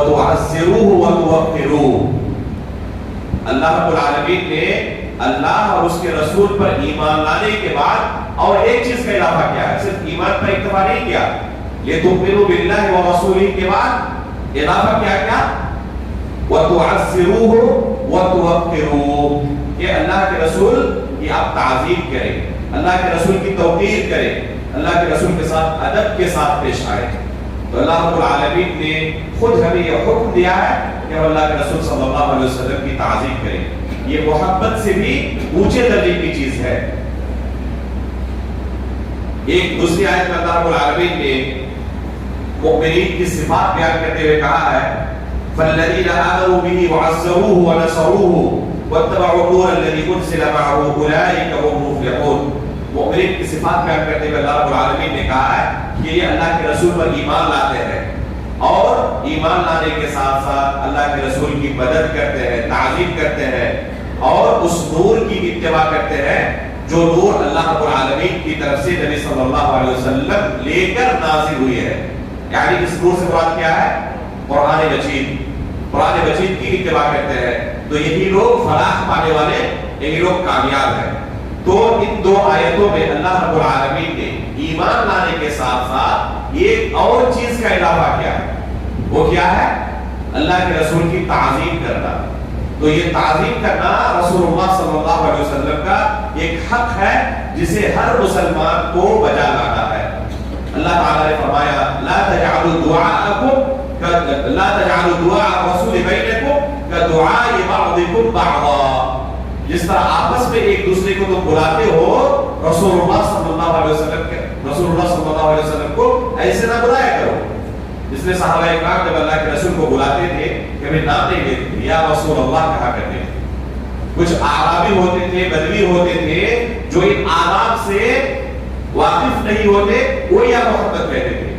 وَتُعَزِّرُوهُ وَتُوَقِّرُوهُ. اللہ رب العالمین نے اللہ اور اس کے رسول پر ایمان لانے کے بعد اور ایک چیز کا اضافہ کیا ہے، صرف ایمان پر اکتفا نہیں کیا، لِتُؤْمِنُوا بِاللَّهِ وَرَسُولِهِ کے بعد اضافہ کیا وَتُعَزِّرُوهُ وَتُوَقِّرُوهُ، کہ اللہ کے رسول کی آپ تعظیم کریں، اللہ کے رسول کی توقیر کریں، اللہ کے رسول کے ساتھ ادب کے ساتھ پیش آئیں. تو اللہ رب العالمین نے خود ہمیں یہ حکم دیا ہے کہ ہم اللہ کے رسول صلی اللہ علیہ وسلم کی تعظیم کریں. یہ محبت سے بھی اونچے درجے کی چیز ہے. ایک دوسری آیت میں اللہ رب العالمین نے مؤمنین کی صفات بیان کرتے ہوئے کہا ہے فَالَّذِينَ آمَنُوا بِهِ وَعَزَّرُوهُ وَنَصَرُوهُ وَاتَّبَعُوا النُّورَ الَّذِي أُنزِلَ مَعَهُ أُولَٰئِكَ هُمُ الْمُفْلِحُونَ. مؤمنین کی صفات بیان کرتے ہوئے اللہ رب العالمین نے کہا ہے کہ یہ اللہ کے رسول پر ایمان لاتے ہیں اور ایمان لانے کے ساتھ ساتھ اللہ کے رسول کی مدد کرتے ہیں، تعظیم کرتے ہیں اور اس نور کی اتباع کرتے ہیں جو نور اللہ رب العالمین کی طرف سے نبی صلی اللہ علیہ وسلم لے کر نازل ہوئی ہے. یعنی اس نور سے مراد کیا ہے؟ قرآن مجید. قرآن مجید کی اتباع کرتے ہیں تو یہی لوگ فلاح پانے والے، یہی لوگ کامیاب ہیں. تو ان دو آیتوں میں اللہ رب العالمین نے ایمان لانے کے ساتھ ساتھ ایک اور چیز کا اضافہ کیا ہے. وہ کیا ہے؟ اللہ کے رسول کی تعظیم کرنا. تو یہ تعظیم کرنا رسول اللہ صلی اللہ علیہ وسلم کا ایک حق ہے جسے ہر مسلمان کو بجا لانا ہے. اللہ تعالیٰ نے فرمایا لا تجعلوا دعاء الرسول بینکم کدعاء بعضکم بعضا. جس طرح آپس میں ایک دوسرے کو تم بلاتے ہو رسول اللہ صلی اللہ علیہ وسلم کو ایسے نہ بلایا کرو. جس نے صحابہ اکرام جب اللہ کے رسول کو بلاتے تھے کبھی نام نہیں لیتے تھے، یا رسول اللہ کہا کرتے تھے. کچھ اعرابی ہوتے تھے، بدوی ہوتے تھے جو ان آداب سے واقف نہیں ہوتے، وہ یا محبت کہتے تھے.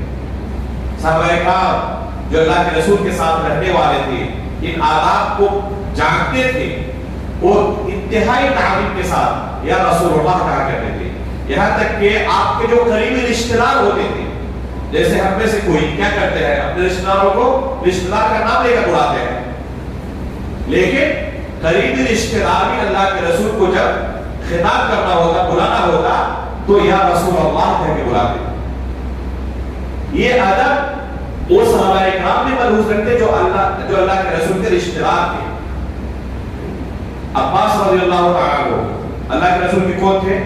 صحابہ اکرام جو اللہ کے رسول کے ساتھ رہنے والے تھے ان آداب کو جانتے تھے، وہ انتہائی تعظیم کے ساتھ یا رسول اللہ کہا کرتے تھے. یہاں تک کہ آپ کے جو قریبی رشتہ دار ہوتے تھے، جیسے ہم میں سے کوئی کیا کرتے ہیں اپنے رشتہ داروں کو رشتہ دار کا نام لے کر بلاتے ہیں، لیکن قریبی رشتہ دار بھی اللہ کے رسول کو جب خطاب کرنا ہوگا، بلانا ہوگا تو یا رسول اللہ کہہ کے بلاتے. یہ ادب وہ صحابہ اکرام بھی ملحوظ رکھتے جو اللہ کے رسول کے رشتہ دار تھے. عباس رضی اللہ تعالیٰ عنہ اللہ کے رسول کے کون تھے؟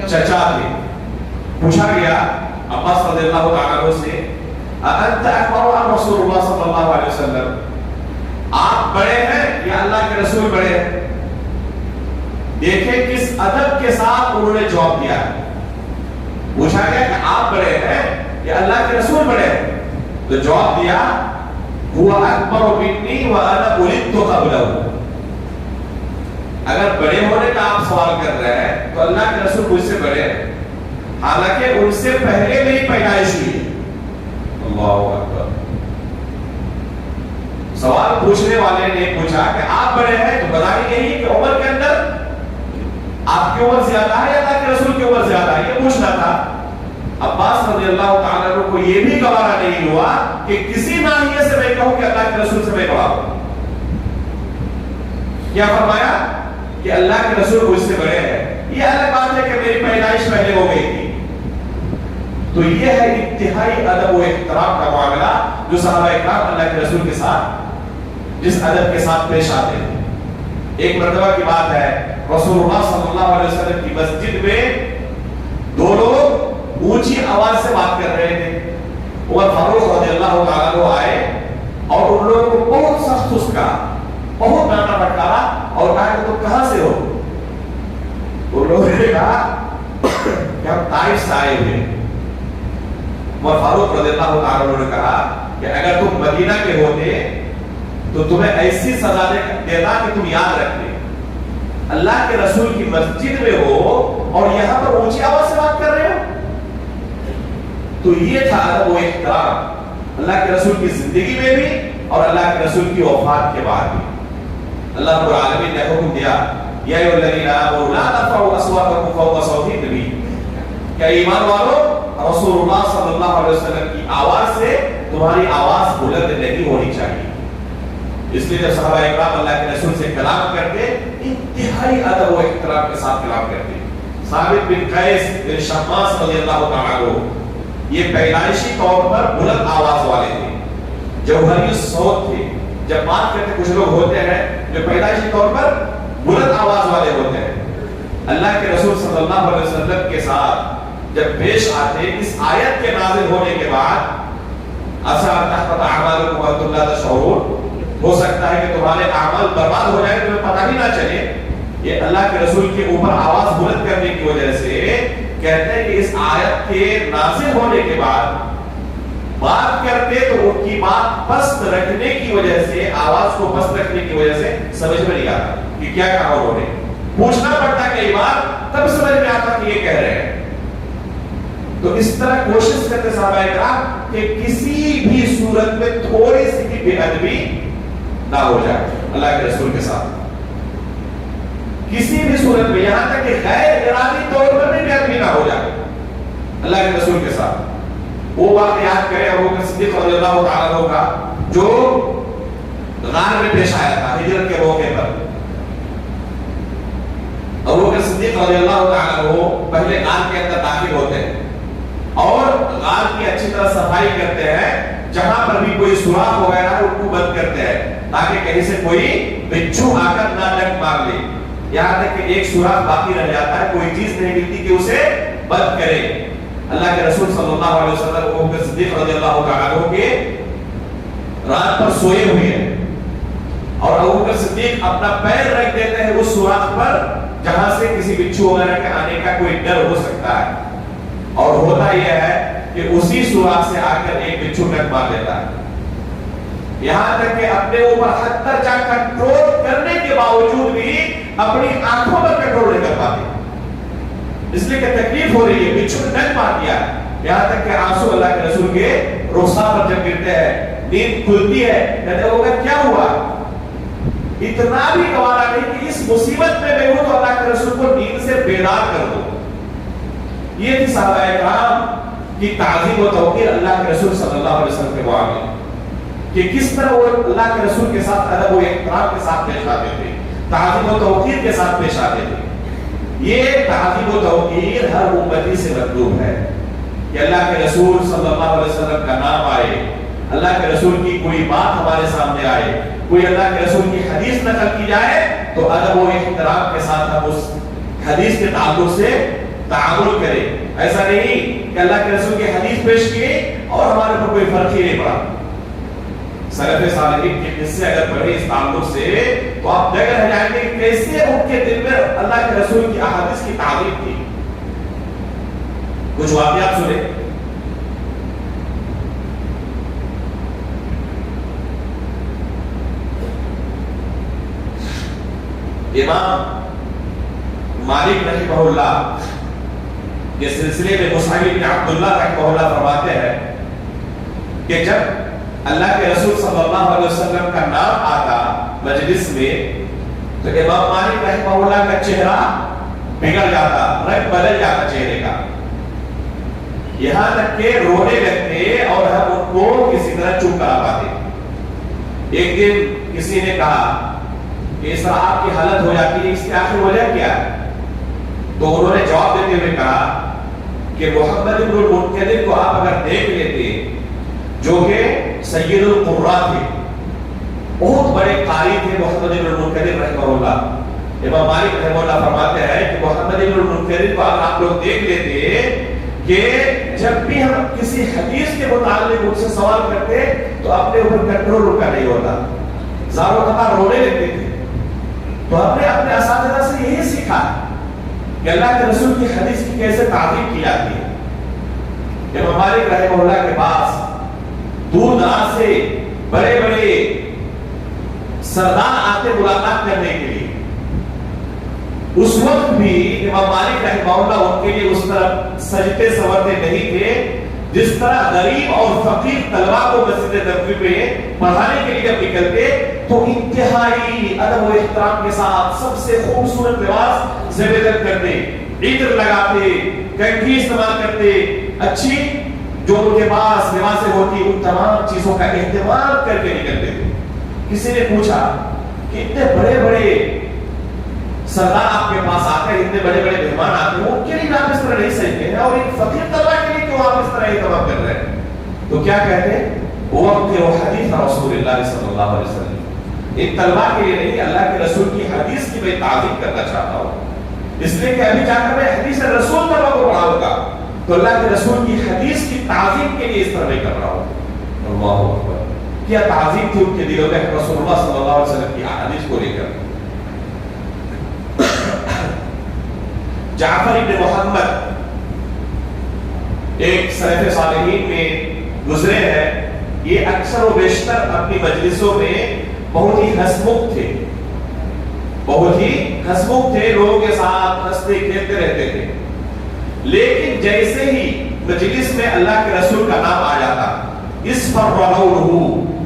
چچا تھے. پوچھا گیا عباس رضی اللہ تعالیٰ عنہ سے انت اکبر عن رسول اللہ صلی اللہ علیہ وسلم، آپ بڑے ہیں یا اللہ کے رسول بڑے ہیں؟ دیکھیں کس ادب کے ساتھ انہوں نے جواب دیا ہے. پوچھا گیا کہ آپ بڑے ہیں یا اللہ کے رسول بڑے ہیں؟ تو جواب دیا هو اکبر منی وانا ولدت قبلہ. اگر بڑے ہونے کا آپ سوال کر رہے ہیں تو اللہ کے رسول مجھ سے بڑے ہیں، حالانکہ ان سے پہلے میری پیدائش ہوئی. اللہ اکبر. سوال پوچھنے والے نے پوچھا کہ آپ بڑے ہیں تو بتائیں یہی کہ عمر کے اندر آپ کی عمر زیادہ ہے یا اللہ کے رسول کی عمر زیادہ ہے، یہ پوچھنا تھا. عباس رضی اللہ تعالیٰ عنہ کو یہ بھی گوارا نہیں ہوا کہ کسی ناحیے سے میں کہوں کہ اللہ کے رسول سے میں گواہ ہوں. کیا فرمایا کہ اللہ کے رسول مجھ سے بڑے ہیں. یہ الگ بات ہے کہ میری پیدائش پہلے ہو گئی تھی. تو یہ ہے انتہائی ادب و احترام کا معاملہ جو صحابہ اکرام اللہ کے رسول کے ساتھ جس ادب کے ساتھ پیش آتے ہیں. ایک مرتبہ کی بات ہے رسول اللہ صلی اللہ علیہ وسلم کی مسجد میں دو لوگ اونچی آواز سے بات کر رہے تھے. عمر فاروق رضی اللہ تعالیٰ عنہ آئے اور ان لوگوں کو بہت سخت اسکا، بہت ڈانٹا پھٹکارا اور کہا کہ تم کہاں سے ہو؟ ان لوگوں نے کہا کہ ہم طائف سے آئے ہوئے. عمر فاروق رضی اللہ تعالیٰ عنہ نے کہا کہ اگر تم مدینہ کے ہوتے تو تمہیں ایسی سزا دیتا کہ تم یاد رکھتے. اللہ کے رسول کی مسجد میں ہو اور یہاں پر اونچی آواز سے بات کر رہے ہو. تو یہ تھا ادب و احترام اللہ کے رسول کی زندگی میں بھی اور اللہ کے رسول کی وفات کے بعد بھی. اللہ رب العالمین نے حکم دیا یا ایھا الذین آمنوا لا ترفعوا اصواتکم فوق صوت النبی، کہ ایمان والو رسول اللہ صلی اللہ علیہ وسلم کی آواز سے تمہاری آواز بلند نہیں ہونی چاہیے. اس لیے جب صحابہ اکرام اللہ کے رسول سے کلام کرتے انتہائی ادب و احترام کے ساتھ کلام کرتے. ثابت بن قیس بن شماس رضی اللہ تعالیٰ عنہ یہ پیدائشی طور پر بلند آواز والے تھے, جوہری صوت تھے. جب بات کرتے کچھ لوگ ہوتے ہیں جو پیدائشی طور پر بلند آواز والے ہوتے ہیں, اللہ کے رسول صلی اللہ علیہ وسلم کے ساتھ جب پیش آتے اس آیت کے نازل ہونے کے بعد اَسَىٰ أَن تَحْبَطَ أَعْمَالُكُمْ وَأَنْتُمْ لَا تَشْعُرُونَ, ہو سکتا ہے کہ تمہارے اعمال برباد ہو جائے تمہیں پتہ بھی نہ چلے. یہ اللہ کے رسول کے اوپر آواز بلند کرنے کی وجہ سے کہتے ہیں کہ اس آیت کے نازل ہونے کے بعد بات کرتے تو ان کی بات پست رکھنے کی وجہ سے, آواز کو پست رکھنے کی وجہ سے سمجھ میں نہیں آتا کہ کیا کہا انہوں نے. پوچھنا پڑتا کئی بار تب سمجھ میں آتا کہ یہ کہہ رہے ہیں. تو اس طرح کوشش کرتے صحابہ کرام کہ کسی بھی صورت میں تھوڑی سی بھی بے ادبی نہ ہو جائے اللہ کے رسول کے ساتھ, کسی بھی صورت میں, یہاں تک کہ غیر ارادی طور پر بھی بے ادبی نہ ہو جائے اللہ کے رسول کے ساتھ. وہ بات یاد کریں ابو بکر صدیق رضی اللہ تعالیٰ عنہ کا جو غار میں پیش آیا تھا ہجرت کے موقع پر. ابو بکر صدیق رضی اللہ تعالیٰ عنہ پہلے غار کے اندر داخل ہوتے ہیں اور غار کی اچھی طرح صفائی کرتے ہیں. جہاں پر بھی کوئی سوراخ وغیرہ ہے ان کو بند کرتے ہیں تاکہ کہیں سے کوئی بچھو آ کر نہ ڈنک مار لے. یہاں تک کہ ایک سوراخ باقی رہ جاتا ہے, کوئی چیز نہیں ملتی کہ اسے بند کرے. اللہ کے رسول صلی اللہ علیہ وسلم ابو بکر صدیق رضی اللہ تعالیٰ عنہ کے رات پر سوئے ہوئے ہیں اور ابو بکر صدیق اپنا پیر رکھ دیتے ہیں اس سوراخ پر جہاں سے کسی بچھو وغیرہ کے آنے کا کوئی ڈر ہو سکتا ہے. اور ہوتا یہ ہے کہ اسی سوراخ سے آ کر ایک بچھو ڈنک مار دیتا ہے. یہاں تک کہ اپنے اوپر حد درجہ کنٹرول کرنے کے باوجود بھی اپنی آنکھوں پر کنٹرول نہیں کر پاتے, اس لیے کہ تکلیف ہو رہی ہے, بچھو نے ڈنک مار دیا. یہاں تک کہ آنسو اللہ کے رسول کے رخسار پر جب گرتے ہیں, نیند کھلتی ہے, کہتے ہیں کیا ہوا. اتنا بھی گوارا نہیں کہ اس مصیبت میں ہوں تو اللہ کے رسول کو نیند سے بیدار کر دو. یہ تھی صحابہ کرام کی تعظیم و توقیر اللہ کے رسول صلی اللہ علیہ وسلم کے معاملے کہ کس طرح وہ اللہ کے رسول کے ساتھ ادب و احترام کے ساتھ پیش آتے تھے, تعظیم و توقیر کے ساتھ پیش آتے تھے. یہ تعظیم و توقیر ہر امتی سے مطلوب ہے کہ اللہ کے رسول صلی اللہ علیہ وسلم کا نام آئے, اللہ کے رسول کی کوئی بات ہمارے سامنے آئے, کوئی اللہ کے رسول کی حدیث نقل کی جائے تو ادب و احترام کے ساتھ ہم اس حدیث کے تعلق سے تعامل کریں. ایسا نہیں کہ اللہ کے رسول کی حدیث پیش کی اور ہمارے پر کوئی فرق ہی نہیں پڑا. سلف صالحین کے قصے اگر پڑھیں اس تعلق سے تو آپ دیکھ رہ جائیں گے کہ کیسے ان کے دل میں اللہ کے رسول کی احادیث کی تعظیم تھی. کچھ واقعات سنیں. امام مالک رحمہ اللہ کے سلسلے میں مصعب بن عبداللہ رحمہ اللہ فرماتے ہیں کہ جب اللہ کے رسول صلی اللہ علیہ وسلم کا نام آتا مجلس میں تو امام مالک رحمہ اللہ کا چہرہ بگڑ جاتا, رنگ بدل جاتا چہرے کا, یہاں تک کہ رونے لگتے اور ہم ان کو کسی طرح چپ کرا پاتے. ایک دن کسی نے کہا کہ اس طرح آپ کی حالت ہو جاتی ہے, اس کی آخر وجہ کیا ہے؟ تو انہوں نے جواب دیتے ہوئے کہا کہ محمد بن المنکدر کو آپ اگر دیکھ لیتے جو کہ سید القراء تھے, بہت بڑے قاری تھے محمد بن المنکدر رحمہ اللہ. امام مالک رحمہ اللہ فرماتے ہیں کہ محمد بن المنکدر کو اگر آپ لوگ دیکھ لیتے کہ جب بھی ہم کسی حدیث کے متعلق ان سے سوال کرتے تو اپنے اوپر کنٹرول ان کا نہیں ہوتا, زاروں قطار رونے لگتے تھے. تو ہم نے اپنے اساتذہ سے یہی سیکھا کہ اللہ کے رسول کی حدیث کی کیسے تعظیم کی جاتی ہے. امام مالک رحمہ اللہ کے پاس دور دراز سے بڑے بڑے سردار آتے ملاقات کرنے کے لیے. اس وقت بھی امام مالک رحمہ اللہ ان کے لیے اس طرح سجدے سورتے نہیں تھے جس طرح غریب اور فقیر طلبہ کو مسجد نبوی میں پڑھانے کے لیے جب نکلتے تو انتہائی ادب و احترام کے ساتھ سب سے خوبصورت لباس زیب کرتے, عطر لگاتے, کنگھی استعمال کرتے, اچھی جو ان کے پاس لباسیں ہوتی ان تمام چیزوں کا اہتمام کر کے نکلتے تھے. کسی نے پوچھا کہ اتنے بڑے بڑے سردار آپ کے پاس آتے ہیں, اتنے بڑے بڑے مہمان آتے ہیں, ان کے لیے آپ اس طرح نہیں سجتے ہیں, اور ایک فقیر طلبہ کے لیے کیوں آپ اس طرح اہتمام کر رہے ہیں؟ تو کیا کہتے ہیں, وقت وہ حدیث رسول اللہ صلی اللہ علیہ وسلم, ایک طلبہ کے لیے نہیں, اللہ کے رسول کی حدیث کی میں تعظیم کرنا چاہتا ہوں, اس لیے کہ ابھی جا کر میں حدیث رسول طلبہ کو پڑھاؤں گا, تو اللہ کے رسول کی حدیث کی تعظیم کے لیے اس طرح نہیں کر رہا ہوں. اللہ اکبر, کیا تعظیم تھی ان کے دلوں میں رسول اللہ صلی اللہ علیہ وسلم کی احادیث کو لے کر. جعفر ابن محمد ایک سلف صالحین میں گزرے ہیں, یہ اکثر و بیشتر اپنی مجلسوں میں بہت ہی ہنسمکھ تھے, بہت ہی ہنسمکھ تھے, لوگوں کے ساتھ ہنستے کھیلتے رہتے تھے. لیکن جیسے ہی مجلس میں اللہ کے رسول کا نام آ جاتا, اصفر لونه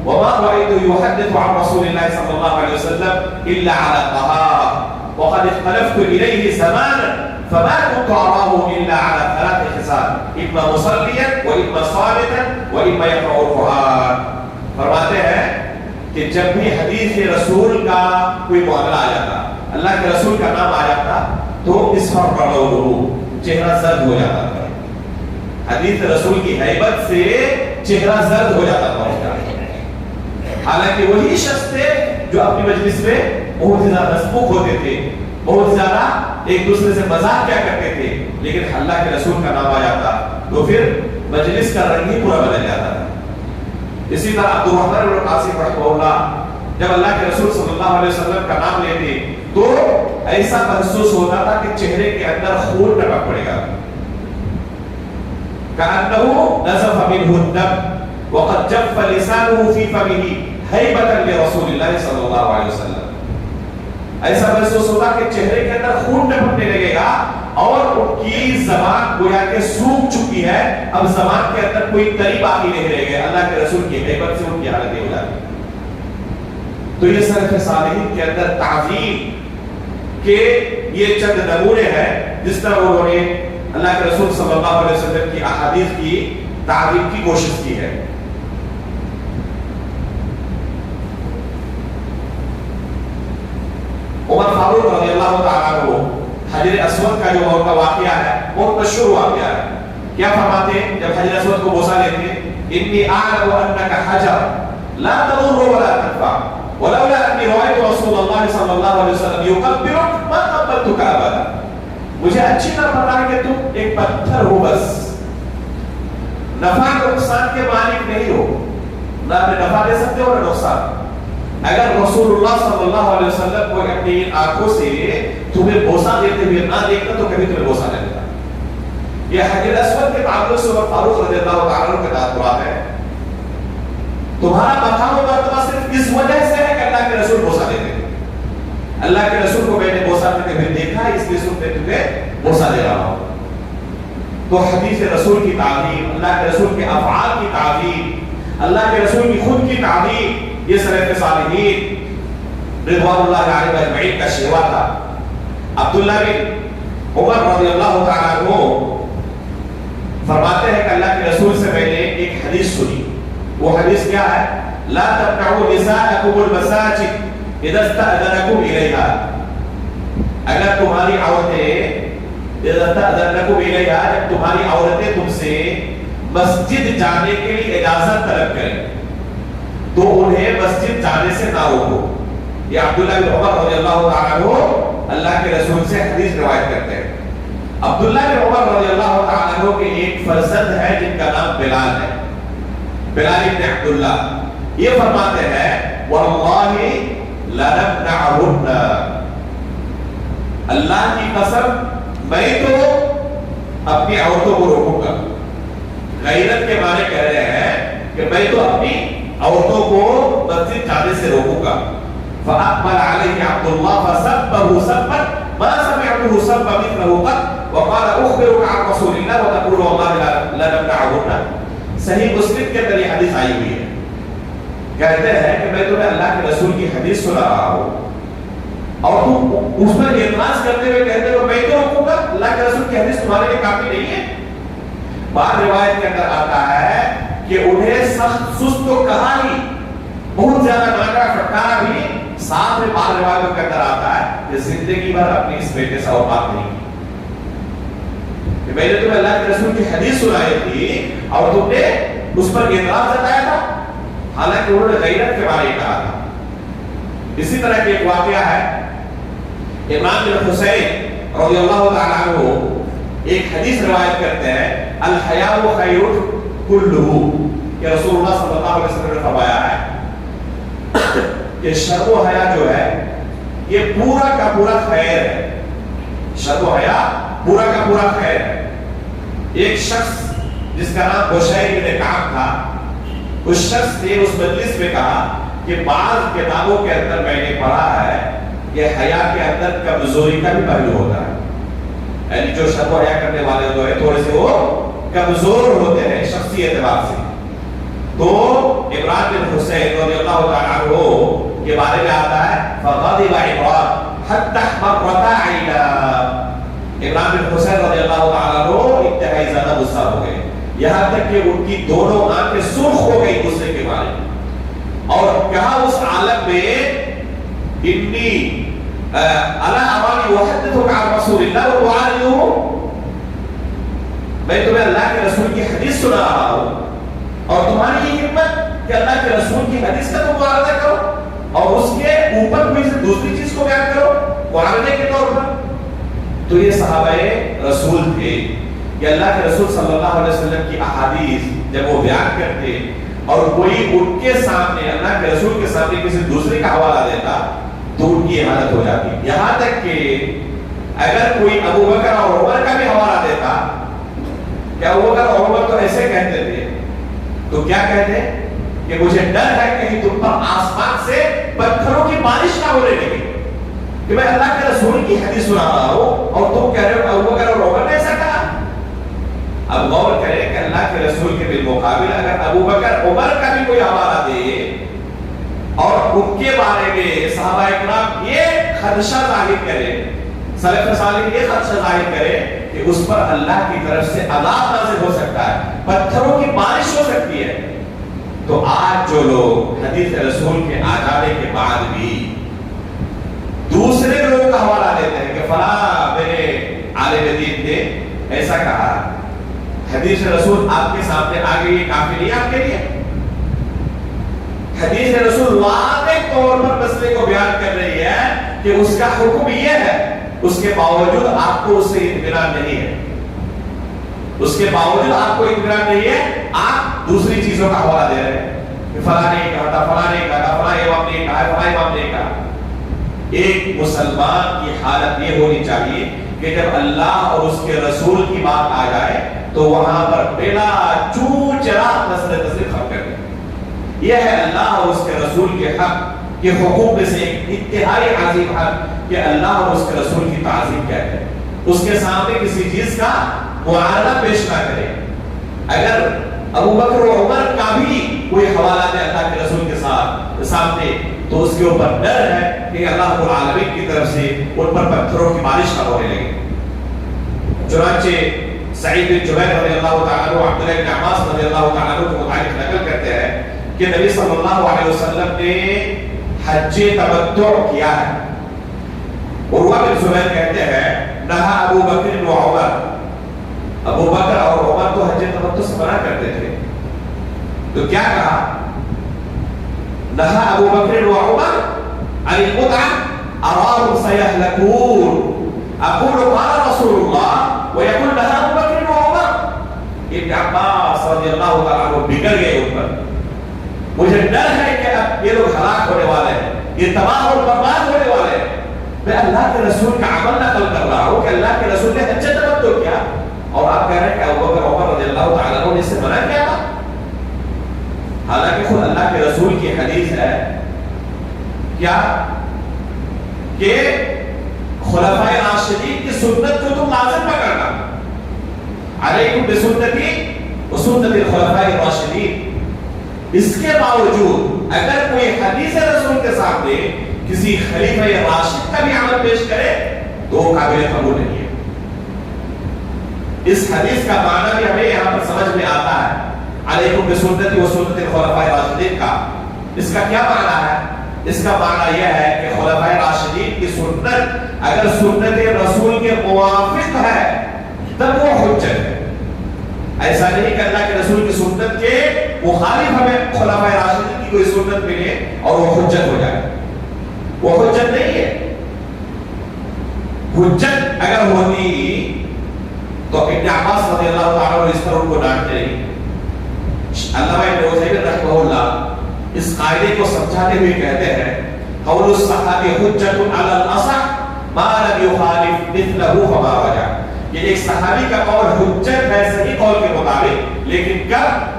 وما رأيت يحدث عن رسول الله صلى الله عليه وسلم إلا على طهارة وقد اختلفت إليه زمانا فما كنت أراه إلا على ثلاث خصال, إما مصليا وإما صامتا وإما يقرأ القرآن. فرماتے ہیں کہ جب بھی حدیث رسول کا کوئی معاملہ آ جاتا, اللہ کے رسول کا نام آ جاتا, تو اصفر لونه, چہرہ زرد ہو جاتا تھا. حدیث رسول کی ہیبت سے چہرہ زرد ہو جاتا تھا. حالانکہ وہی شخص تھے جو اپنی مجلس میں بہت ہی زیادہ ہنسمکھ ہوتے تھے, بہت زیادہ ایک دوسرے سے مذاق کیا کرتے تھے, لیکن اللہ کے رسول کا نام آ جاتا تو پھر مجلس کا رنگ ہی پورا بدل جاتا تھا. اسی طرح عبد الرحمن بن قاسم رحمہ اللہ جب اللہ کے رسول صلی اللہ علیہ وسلم کا نام لیتے تو ایسا محسوس ہوتا تھا کہ چہرے کے اندر خون ٹپک پڑے گا, كأنه نزف منه الدم وقد جف لسانه في فمه هيبة لرسول الله صلى الله عليه وسلم. ایسا محسوس ہوتا کہ چہرے کے اندر خون ٹپکنے لگے گا اور ان کی زبان گویا کہ سوکھ چکی ہے, اب زبان کے اندر کوئی تری باقی نہیں رہ گئے. اللہ کے رسول کی ہیبت سے ان کی حالت ہو جاتی. تو یہ سلف صالحین کے اندر تعظیم کے یہ چند نمونے ہیں جس طرح انہوں نے اللہ کے رسول صلی اللہ علیہ وسلم کی احادیث کی تعظیم کی کوشش کی ہے. عمر فاروق رضی اللہ تعالیٰ عنہ حجر اسود کا جو موقع واقعہ ہے بہت مشہور واقعہ ہے. کیا فرماتے ہیں جب حجر اسود کو بوسا لیتے, انی اعلم انک حجر لا تضر ولا تنفع ولولا انی رأیت رسول اللہ صلی اللہ علیہ وسلم یقبلک ما قبلتک ابدا. مجھے اچھی طرح پتا ہے کہ تم ایک پتھر ہو, بس نفع نقصان کے مالک نہیں ہو, نہ نفع دے سکتے ہو نہ نقصان. اگر رسول اللہ صلی اللہ علیہ وسلم کو اپنی آنکھوں سے تمہیں بوسا دیتے ہوئے نہ دیکھتا تو کبھی تمہیں بوسا نہیں دیتا. یہ حجر اسود کے تعلق سے عمر فاروق رضی اللہ تعالیٰ عنہ کے تعلقات ہے. تمہارا مقام و مرتبہ صرف اس وجہ سے ہے کہ اللہ کے رسول بوسا دیتے ہیں. اللہ کے رسول کو میں نے بوسا دیتے ہوئے دیکھا, اس لیے سنتے تمہیں بوسا دے رہا ہوں. تو حدیث رسول کی تعظیم, اللہ کے رسول کے افعال کی تعظیم, اللہ کے رسول کی خود کی تعظیم, یہ سلف صالحین رضوان اللہ علیہ اجمعین کا شیوا تھا. عبداللہ بن عمر رضی اللہ تعالیٰ عنہ فرماتے ہیں کہ اللہ کے رسول سے میں نے ایک حدیث سنی. وہ حدیث کیا ہے, لا تمنعوا نساءکم المساجد اذا استأذنکم الیہا. اگر تمہاری عورتیں اذا استأذنکم الیہا, جب تمہاری عورتیں تم سے مسجد جانے کے لیے اجازت طلب کریں تو انہیں مسجد جانے سے نہ روکو. یہ عبداللہ بن عمر رضی اللہ تعالیٰ عنہ اللہ کے رسول سے حدیث روایت کرتے ہیں. عبداللہ بن عمر رضی اللہ تعالیٰ عنہ کے ایک فرزند ہے جن کا نام بلال ہے, بلال بن عبداللہ. یہ فرماتے ہیں واللہ لنمنعهن, اللہ کی قسم میں تو اپنی عورتوں کو روکوں گا. غیرت کے معنی کہہ رہے ہیں کہ میں تو اپنی عورتوں کو مسجد جانے سے روکوں گا. فأقبل عليه عبد الله فسبه سبا ما سمعته سب مثله قط وقال اخبرك عن رسول الله وتقول والله لا نمنعهن. صحیح مسلم کے اندر یہ حدیث آئی ہوئی ہے. کہتے ہیں کہ میں تمہیں اللہ کے رسول کی حدیث سنا رہا ہوں اور تم اس پر اعتراض کرتے ہوئے کہتے ہو میں تو روکوں گا, اللہ کے رسول کی حدیث تمہارے لیے کافی نہیں ہے. بعض روایت کے اندر آتا ہے کہ انہیں سخت سست تو کہا ہی، بہت زیادہ ڈانٹا پھٹکارا بھی، ساتھ میں بعض روایتوں کے اندر آتا ہے کہ زندگی بھر اپنی اس بیٹے سے اوقات نہیں کی کہ میں نے تمہیں اللہ کے رسول کی حدیث سنائی تھی اور تم نے اس پر اعتراض جتایا تھا، حالانکہ انہوں نے غیرت کے بارے میں کہا تھا۔ اسی طرح کی ایک واقعہ ہے، عمران بن حسین رضی اللہ تعالیٰ عنہ ایک حدیث روایت کرتے ہیں، الحیاء خیر کلہ، کہ رسول اللہ صلی اللہ علیہ وسلم نے فرمایا ہے کہ شرم و حیا جو ہے یہ پورا کا پورا خیر ہے، شرم و حیا پورا کا پورا خیر ہے۔ ایک شخص جس کا نام بشیر بن کعب تھا، اس شخص نے اس مجلس میں کہا کہ بعض کتابوں کے اندر میں نے پڑھا ہے کہ حیا کے اندر کمزوری کا بھی پہلو ہوتا ہے، یعنی جو شرم و حیا کرنے والے جو ہے تھوڑے سے وہ کمزور ہوتے ہیں شخصی اعتبار سے۔ تو عمران بن حسین رضی اللہ تعالیٰ عنہ کے بارے میں آتا ہے فغضب عمران حتی احمرت عیناہ، عمران بن حسین رضی اللہ تعالیٰ عنہ انتہائی زیادہ غصہ ہو گئے، یہاں تک کہ ان کی دونوں آنکھیں سرخ ہو گئی غصے کے بارے میں، اور کہا اس عالم میں انی الا ارانی احدثک عن رسول اللہ وتعارضه، میں تمہیں اللہ کے رسول کی حدیث سنا رہا ہوں اور تمہاری یہ ہمت کہ اللہ کے رسول کی حدیث کا تم معارضہ کرو اور اس کے اوپر کوئی دوسری چیز کو بیان کرو معارضے کے طور پر۔ تو یہ صحابہ رسول تھے کہ اللہ کے رسول صلی اللہ علیہ وسلم کی احادیث جب وہ بیان کرتے اور کوئی ان کے سامنے اللہ کے رسول کے سامنے کسی دوسرے کا حوالہ دیتا تو ان کی حالت ہو جاتی، یہاں تک کہ اگر کوئی ابو بکر اور عمر کا بھی حوالہ دیتا کہ ابو بکر اور عمر تو ایسے کہتے تھے، تو کیا کہتے کہ مجھے ڈر ہے کہیں تم پر آسمان سے پتھروں کی بارش نہ ہونے لگے، کہ میں اللہ کے رسول کی حدیث سنا رہا ہوں اور تم کہہ رہے ہو کہ ابو بکر اور عمر نے ایسا کہا۔ اب غور کریں کہ اللہ کے رسول کے بالمقابل اگر ابو بکر عمر کا بھی کوئی حوالہ دے اور ان کے بارے میں صحابہ اکرام یہ خدشہ ظاہر کرے، سلف صالح یہ خدشہ ظاہر کرے کہ اس پر اللہ کی طرف سے عذاب نازل ہو سکتا ہے، پتھروں کی بارش ہو سکتی ہے، تو آج جو لوگ حدیث رسول کے آ جانے کے بعد بھی دوسرے لوگوں کا حوالہ دیتے ہیں کہ فلاں میرے عالم دین نے ایسا کہا، حدیث رسول آپ کے سامنے آ گئی، یہ کافی نہیں آپ کے لیے؟ حدیث رسول واضح طور پر مسئلے کو بیان کر رہی ہے کہ اس کا حکم یہ ہے، اس کے باوجود آپ کو اس سے اطمینان نہیں ہے، اس کے باوجود آپ کو اطمینان نہیں ہے، آپ دوسری چیزوں کا حوالہ دے رہے ہیں کہ فلاں نے کہا تھا، فلاں نے کہا تھا، فلاں امام نے کہا، فلاں امام نے کہا۔ ایک مسلمان کی حالت یہ ہونی چاہیے کہ جب اللہ اور اس کے رسول کی بات آ جائے تو وہاں پر بلا چون چراغ نظر تصدیق کر دیں۔ یہ ہے اللہ اور اس کے رسول کے حق کے حقوق میں سے ایک انتہائی عظیم حق کہ اللہ اور اس کے رسول کی تعظیم کہتے ہیں، اس کے سامنے کسی چیز کا معارضہ پیش نہ کرے۔ اگر ابو بکر و عمر کا بھی کوئی حوالہ دے اللہ کے رسول کے سامنے تو اس کے اوپر ڈر ہے کہ اللہ رب العالمین کی طرف سے ان پر پتھروں کی بارش نہ ہونے لگے۔ چنانچہ سعید بن جبیر رضی اللہ تعالیٰ عنہ عبداللہ بن عباس رضی اللہ تعالیٰ عنہ کو متعلق نقل کرتے ہیں کہ نبی صلی اللہ علیہ وسلم نے حج تمتع کیا ہے۔ عروہ بن زبیر کہتے ہیں نہا ابو بکر و عمر، ابو بکر اور عمر تو حج تمتع سے منع کرتے تھے، تو کیا کہا؟ نہا ابو بکر و عمر عن المتعة اراهم سيهلكون اقول قال رسول الله ويقول نہا ابو بکر و عمر۔ ابن عباس رضی اللہ تعالیٰ عنہ بگڑ گئے ان پر، مجھے ڈر ہے کہ اب یہ لوگ ہلاک ہونے والے ہیں، یہ تباہ اور برباد ہونے والے ہیں۔ میں اللہ کے رسول کا عمل نقل کر رہا ہوں کہ اللہ کے رسول نے حج تمتع کیا اور آپ کہہ رہے ہیں کہ ابو بکر عمر رضی اللہ تعالیٰ عنہ نے اس سے منع کیا تھا، حالانکہ خود اللہ کے رسول کی حدیث ہے کیا کہ خلفائے راشدین کی سنت کو تم لازم پکڑنا، علیکم بسنتی و سنت الخلفاء الراشدین۔ اس کے باوجود اگر کوئی حدیث رسول کے سامنے کسی خلیفہ راشد کا بھی عمل پیش کرے تو قابل قبول نہیں ہے۔ اس حدیث کا معنی بھی ہمیں یہاں پر سمجھ میں آتا ہے، علیکم بسنتی و سنت الخلفاء الراشدین کا۔ اس کا کیا معنی ہے؟ اس کا معنی یہ ہے کہ خلفاء راشدین کی سنت اگر سنت رسول کے موافق ہے تب وہ حجت ہے۔ ایسا نہیں کہ اللہ کے رسول کی سنت کے مخالف ہمیں خلفاء راشدین کی کوئی سنت ملے اور وہ حجت ہو جائے، وہ حجت نہیں ہے۔ حجت اگر ہوتی تو ابن عباس رضی اللہ تعالیٰ عنہ اس پر ان کو ڈانٹتے نہیں۔ علامہ ابن عثیمین رحمہ اللہ اس قاعدے کو سمجھاتے ہوئے کہتے ہیں قول الصحابی حجت علی الاصح ما لم یخالف مثلہ فما وجہ، یہ ایک صحابی کا قول حجت ہے صحیح قول کے مطابق، لیکن کب؟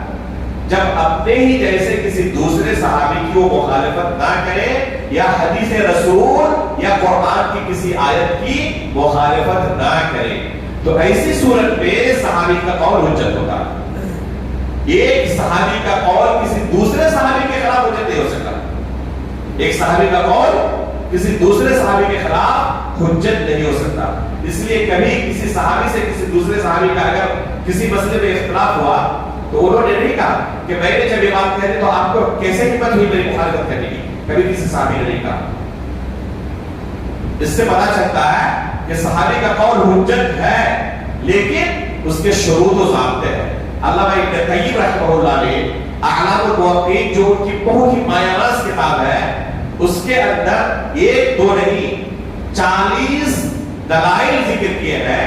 جب اپنے ہی جیسے کسی دوسرے صحابی کی وہ مخالفت نہ کرے یا حدیث رسول یا قرآن کی کسی آیت کی مخالفت نہ کرے، تو ایسی صورت میں صحابی کا قول حجت ہوتا ہے۔ ایک صحابی کا قول کسی دوسرے صحابی کے خلاف حجت نہیں ہو سکتا، ایک صحابی کا قول کسی دوسرے صحابی کے خلاف حجت نہیں ہو سکتا۔ اس لیے کبھی کسی صحابی سے کسی دوسرے صحابی کا اگر کسی مسئلے میں اختلاف ہوا تو انہوں نے نہیں کہا کہ میں نے جب یہ بات کہی تو آپ کو کیسے ہمت ہوئی میری مخالفت کرنے کی، کبھی کسی صحابی نے نہیں کہا۔ اس سے پتہ چلتا ہے کہ صحابی کا قول حجت ہے لیکن اس کے شروط و ضابطے ہیں۔ علامہ ابن قیم رحمہ اللہ نے اعلام الموقعین جو ان کی بہت ہی مایاراز کتاب ہے اس کے اندر ایک دو نہیں 40 دلائل ذکر کیے ہیں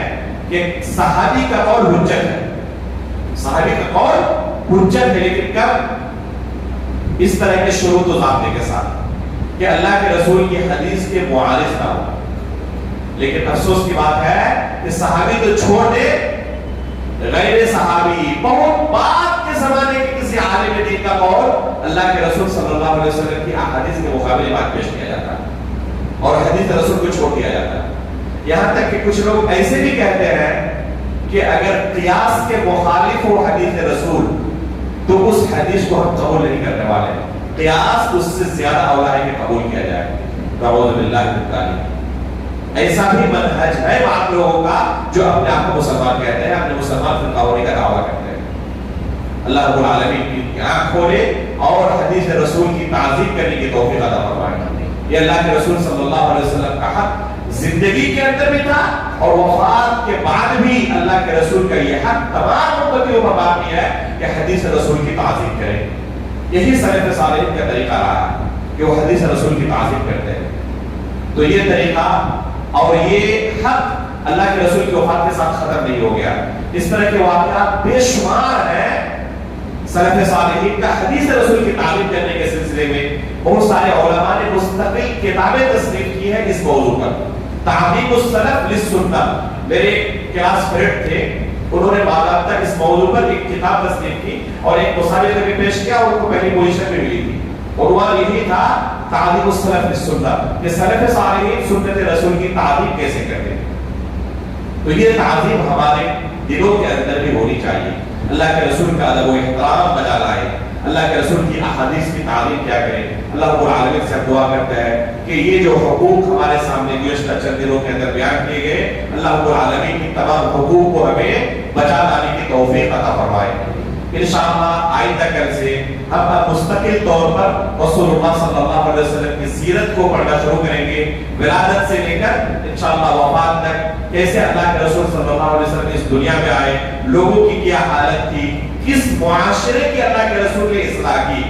کہ صحابی کا قول حجت ہے، صحابی کا قول حجت ہے، لیکن کب؟ اس طرح کے شروط و ضابطے کے ساتھ کہ اللہ کے رسول کی حدیث کے معارض نہ ہو۔ لیکن افسوس کی بات ہے کہ صحابی تو چھوڑ دے، غیر صحابی بہت بعد کے زمانے کے کسی عالم دین کا قول اللہ کے رسول صلی اللہ علیہ وسلم کی احادیث کے مقابلے بات پیش کیا جاتا ہے اور حدیث رسول کو چھوڑ دیا جاتا ہے۔ یہاں تک کہ کچھ لوگ ایسے بھی کہتے ہیں کہ اگر قیاس کے مخالف ہو حدیث رسول تو اس حدیث کو ہم قبول نہیں کرنے والے، قیاس اس سے زیادہ اولا ہے کہ قبول کیا جائے۔ نعوذ باللہ من ذلک۔ ایسا بھی منہج ہے آپ لوگوں کا جو اپنے آپ کو مسلمان کہتے ہیں، اپنے مسلمان فرقہ ہونے کا دعویٰ کرتے ہیں۔ اللہ رب العالمین کی آنکھ کھولے اور حدیث رسول کی تعظیم کرنے کی توفیق عطا فرمائے۔ یہ اللہ کے رسول صلی اللہ علیہ وسلم کا حق زندگی کے اندر بھی تھا اور وفات کے بعد بھی اللہ کے رسول کا یہ حق تمام امتیوں پر باقی ہے کہ حدیث رسول کی تعظیم کریں۔ یہی سلف صالحین کا طریقہ رہا کہ وہ حدیث رسول کی تعظیم کرتے ہیں۔ تو یہ طریقہ اور یہ حق اللہ کے رسول کی وفات کے ساتھ ختم نہیں ہو گیا۔ اس طرح کے واقعات بے شمار ہیں سلف صالحین کا حدیث رسول کی تعلیم کرنے کے سلسلے میں۔ بہت سارے علماء نے مستقل کتابیں تصنیف کی ہیں اس موضوع پر۔ تعظیم السلف للسنہ، میرے کلاس فریڈ تھے، انہوں نے باضابطہ اس موضوع پر ایک کتاب تصنیف کی اور ایک مسابقہ بھی پیش کیا اور ان کو پہلی پوزیشن میں ملی تھی۔ عنوان یہی تھا تعظیم السلف للسنہ، کہ سلف صالحین سنت رسول کی تعظیم کیسے کرتے ہیں۔ تو یہ تعظیم ہمارے دلوں کے اندر بھی ہونی چاہیے۔ اللہ کے رسول کا ادب و احترام بجا لائے، اللہ کے رسول کی احادیث کی تعظیم کیا کریں۔ اللہ رب العالمین سے دعا کرتا ہے کہ یہ جو حقوق ہمارے سامنے گزشتہ چند دنوں کے اندر بیان کیے گئے، اللہ رب العالمین کی تمام حقوق کو ہمیں بچا لانے کی توفیق عطا فرمائے۔ انشاءاللہ آئندہ کل سے ہم مستقل طور پر رسول اللہ صلی اللہ علیہ وسلم کی سیرت کو پڑھنا شروع کریں گے، ولادت سے لے کر انشاءاللہ وفات تک، کیسے اللہ کے رسول صلی اللہ علیہ وسلم اس دنیا میں آئے، لوگوں کی کیا حالت تھی، کس معاشرے کی اللہ کے رسول نے اصلاح کی۔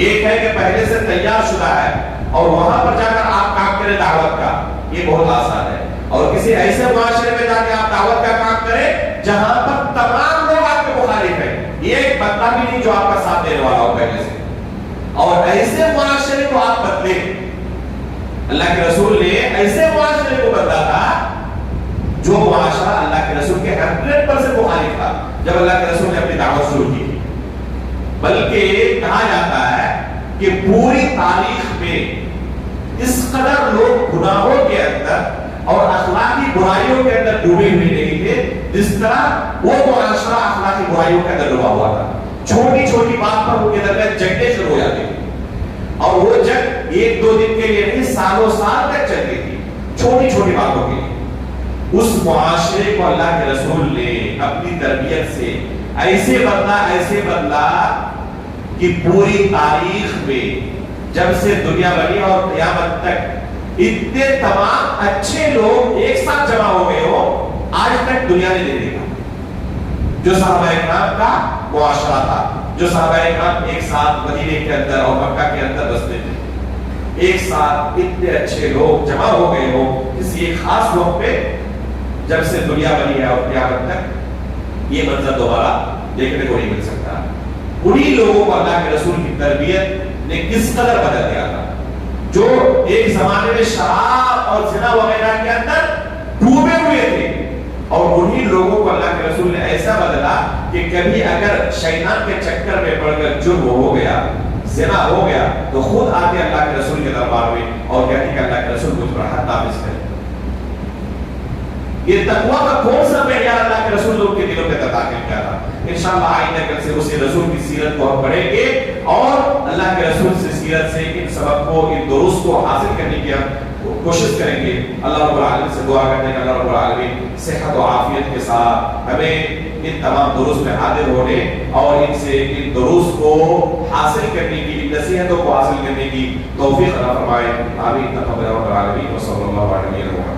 ایک ہے کہ پہلے سے تیار شدہ ہے اور وہاں پر جا کر آپ کام کریں دعوت کا، یہ بہت آسان ہے، اور کسی ایسے معاشرے میں جا کے آپ دعوت کا کام کریں جہاں پر تمام لوگ آپ کے مخالف ہیں، ایک بندہ بھی نہیں جو آپ کا ساتھ دینے والا ہو پہلے سے، اور ایسے معاشرے کو آپ بدلیں۔ اللہ کے رسول نے ایسے معاشرے کو بدلا تھا جو معاشرہ اللہ کے رسول کے 100% مخالف تھا جب اللہ کے رسول نے اپنی دعوت شروع کی تھی۔ بلکہ کہا جاتا ہے کہ پوری تاریخ میں اس قدر لوگ گناہوں کے اندر اور اخلاقی برائیوں کے اندر ڈوبے ہوئے نہیں تھے جس طرح وہ معاشرہ اخلاقی برائیوں کے اندر ڈوبا ہوا تھا۔ چھوٹی چھوٹی بات پر ان کے درمیان جنگیں شروع ہو جاتی تھی، اور وہ جنگ ایک دو دن کے لیے نہیں، سالوں سال تک چلتی تھی، چھوٹی چھوٹی باتوں کے لیے۔ اس معاشرے کو اللہ کے رسول نے اپنی تربیت سے ایسے بدلا کہ پوری تاریخ میں جب سے دنیا بنی اور قیامت تک اتنے تمام اچھے لوگ ایک ساتھ جمع ہو گئے ہو آج تک دنیا نے نہیں دیکھا. جو صحابہ اکرام کا معاشرہ تھا، جو صحابہ اکرام ایک ساتھ مدینے کے اندر اور مکہ کے اندر بستے تھے، ایک ساتھ اتنے اچھے لوگ جمع ہو گئے ہو کسی ایک خاص لوگ پہ، جب سے دنیا بنی ہے اور قیامت تک یہ منظر دوبارہ دیکھنے کو نہیں مل سکتا. انہی لوگوں کو اللہ کے رسول کی تربیت نے کس قدر بدل دیا تھا، جو ایک زمانے میں شراب اور زنا وغیرہ کے اندر ڈوبے ہوئے تھے، اور انہی لوگوں کو اللہ کے رسول نے ایسا بدلا کہ کبھی اگر شیطان کے چکر میں پڑ کر جرم ہو گیا، زنا ہو گیا، تو خود آتے اللہ کے رسول کے دربار میں اور کہتے کہ اللہ کے رسول مجھ پر حد نافذ کرے. یہ تقویٰ کا کون سا معیار اللہ کے رسول لوگ کے دلوں پہ داخل کیا تھا. انشاءاللہ آئندہ کل سے اسی رسول کی سیرت کو ہم پڑھیں گے اور اللہ کے رسول سے سیرت سے ان سبق کو، ان دروس کو حاصل کرنے کی ہم کوشش کریں گے. اللہ رب العالمین سے دعا کرتے ہیں کہ اللہ رب العالمین صحت و عافیت کے ساتھ ہمیں ان تمام دروس میں حاضر ہونے اور ان سے ان دروس کو حاصل کرنے کی، ان نصیحتوں کو حاصل کرنے کی توفیق عطا فرمائے. آمین. تقبل رب العالمین. وصلی اللہ علیہ وسلم.